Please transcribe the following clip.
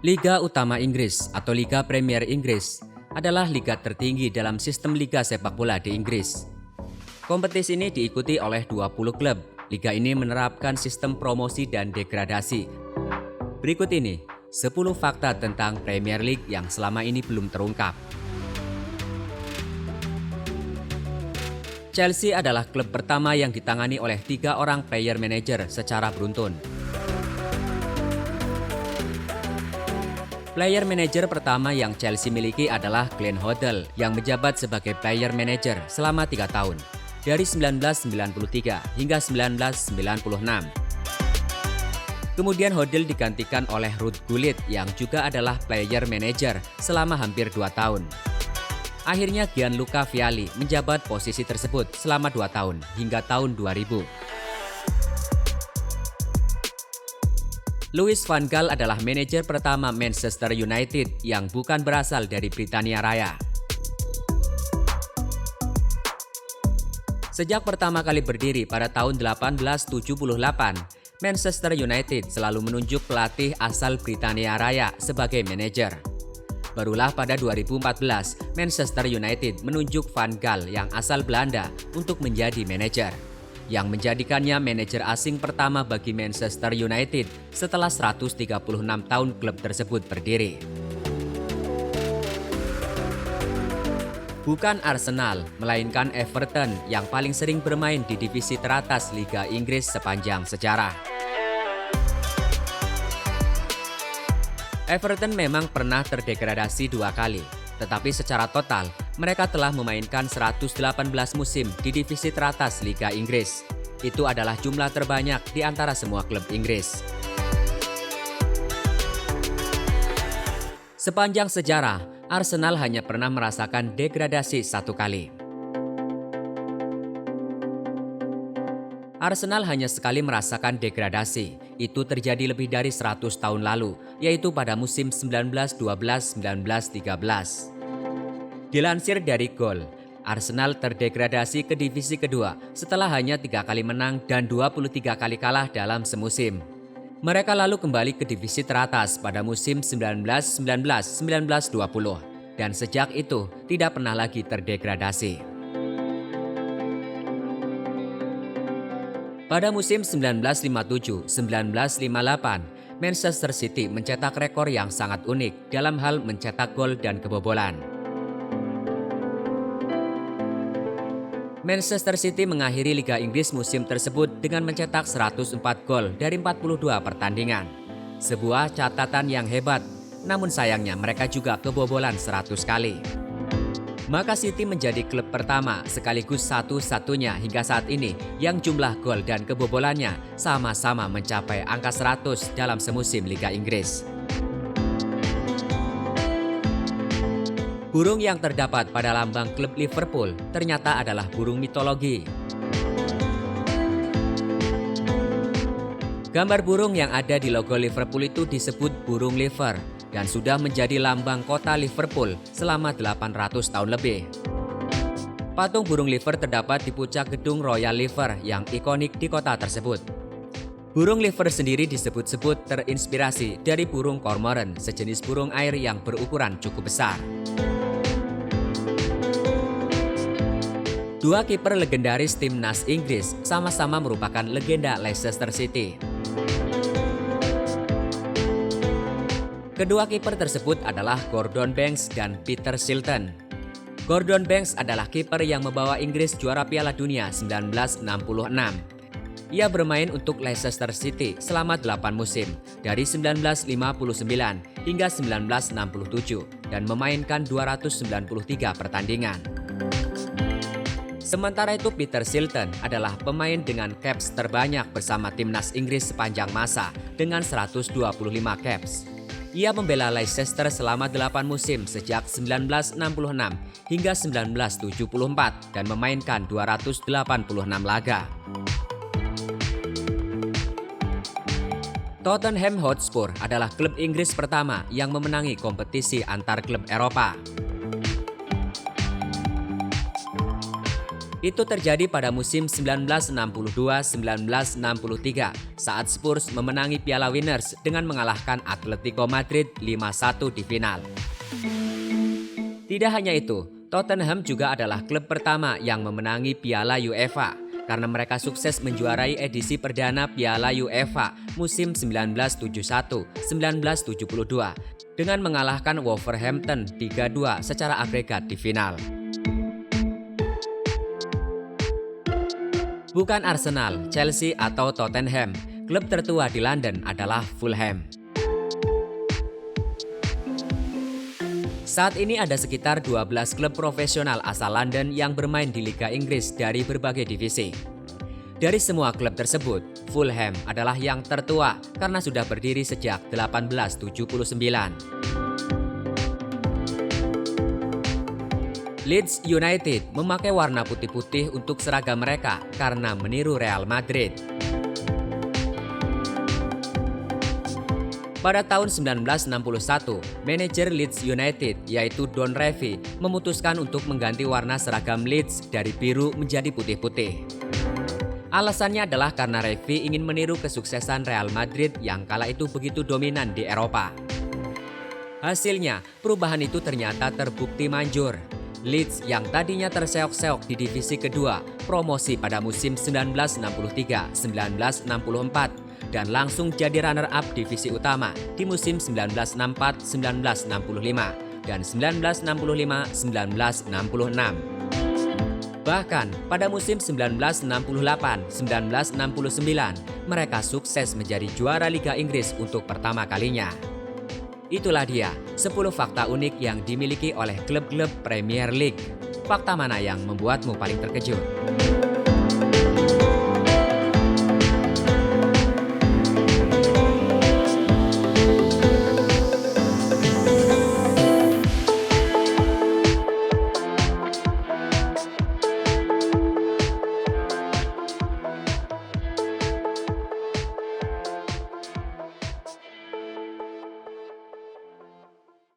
Liga Utama Inggris atau Liga Premier Inggris adalah liga tertinggi dalam sistem liga sepak bola di Inggris. Kompetisi ini diikuti oleh 20 klub. Liga ini menerapkan sistem promosi dan degradasi. Berikut ini 10 fakta tentang Premier League yang selama ini belum terungkap. Chelsea adalah klub pertama yang ditangani oleh 3 orang player manager secara beruntun. Player manager pertama yang Chelsea miliki adalah Glenn Hoddle yang menjabat sebagai player manager selama 3 tahun, dari 1993 hingga 1996. Kemudian Hoddle digantikan oleh Ruud Gullit yang juga adalah player manager selama hampir 2 tahun. Akhirnya Gianluca Vialli menjabat posisi tersebut selama 2 tahun hingga tahun 2000. Louis van Gaal adalah manajer pertama Manchester United yang bukan berasal dari Britania Raya. Sejak pertama kali berdiri pada tahun 1878, Manchester United selalu menunjuk pelatih asal Britania Raya sebagai manajer. Barulah pada 2014, Manchester United menunjuk Van Gaal yang asal Belanda untuk menjadi manajer, yang menjadikannya manajer asing pertama bagi Manchester United setelah 136 tahun klub tersebut berdiri. Bukan Arsenal, melainkan Everton yang paling sering bermain di divisi teratas Liga Inggris sepanjang sejarah. Everton memang pernah terdegradasi 2 kali, tetapi secara total mereka telah memainkan 118 musim di divisi teratas Liga Inggris. Itu adalah jumlah terbanyak di antara semua klub Inggris. Sepanjang sejarah, Arsenal hanya pernah merasakan degradasi 1 kali. Arsenal hanya sekali merasakan degradasi. Itu terjadi lebih dari 100 tahun lalu, yaitu pada musim 1912-1913. Dilansir dari Goal, Arsenal terdegradasi ke divisi kedua setelah hanya 3 kali menang dan 23 kali kalah dalam semusim. Mereka lalu kembali ke divisi teratas pada musim 1919-1920 dan sejak itu tidak pernah lagi terdegradasi. Pada musim 1957-1958, Manchester City mencetak rekor yang sangat unik dalam hal mencetak gol dan kebobolan. Manchester City mengakhiri Liga Inggris musim tersebut dengan mencetak 104 gol dari 42 pertandingan. Sebuah catatan yang hebat, namun sayangnya mereka juga kebobolan 100 kali. Maka City menjadi klub pertama sekaligus satu-satunya hingga saat ini yang jumlah gol dan kebobolannya sama-sama mencapai angka 100 dalam semusim Liga Inggris. Burung yang terdapat pada lambang klub Liverpool ternyata adalah burung mitologi. Gambar burung yang ada di logo Liverpool itu disebut burung liver dan sudah menjadi lambang kota Liverpool selama 800 tahun lebih. Patung burung liver terdapat di puncak gedung Royal Liver yang ikonik di kota tersebut. Burung liver sendiri disebut-sebut terinspirasi dari burung cormorant, sejenis burung air yang berukuran cukup besar. 2 kiper legendaris timnas Inggris sama-sama merupakan legenda Leicester City. Kedua kiper tersebut adalah Gordon Banks dan Peter Shilton. Gordon Banks adalah kiper yang membawa Inggris juara Piala Dunia 1966. Ia bermain untuk Leicester City selama 8 musim, dari 1959 hingga 1967 dan memainkan 293 pertandingan. Sementara itu Peter Shilton adalah pemain dengan caps terbanyak bersama timnas Inggris sepanjang masa dengan 125 caps. Ia membela Leicester selama 8 musim sejak 1966 hingga 1974 dan memainkan 286 laga. Tottenham Hotspur adalah klub Inggris pertama yang memenangi kompetisi antar klub Eropa. Itu terjadi pada musim 1962-1963 saat Spurs memenangi Piala Winners dengan mengalahkan Atletico Madrid 5-1 di final. Tidak hanya itu, Tottenham juga adalah klub pertama yang memenangi Piala UEFA karena mereka sukses menjuarai edisi perdana Piala UEFA musim 1971-1972 dengan mengalahkan Wolverhampton 3-2 secara agregat di final. Bukan Arsenal, Chelsea atau Tottenham, klub tertua di London adalah Fulham. Saat ini ada sekitar 12 klub profesional asal London yang bermain di Liga Inggris dari berbagai divisi. Dari semua klub tersebut, Fulham adalah yang tertua karena sudah berdiri sejak 1879. Leeds United memakai warna putih-putih untuk seragam mereka karena meniru Real Madrid. Pada tahun 1961, manajer Leeds United yaitu Don Revie memutuskan untuk mengganti warna seragam Leeds dari biru menjadi putih-putih. Alasannya adalah karena Revie ingin meniru kesuksesan Real Madrid yang kala itu begitu dominan di Eropa. Hasilnya, perubahan itu ternyata terbukti manjur. Leeds yang tadinya terseok-seok di divisi kedua promosi pada musim 1963-1964 dan langsung jadi runner-up divisi utama di musim 1964-1965 dan 1965-1966. Bahkan pada musim 1968-1969 mereka sukses menjadi juara Liga Inggris untuk pertama kalinya. Itulah dia 10 fakta unik yang dimiliki oleh klub-klub Premier League. Fakta mana yang membuatmu paling terkejut?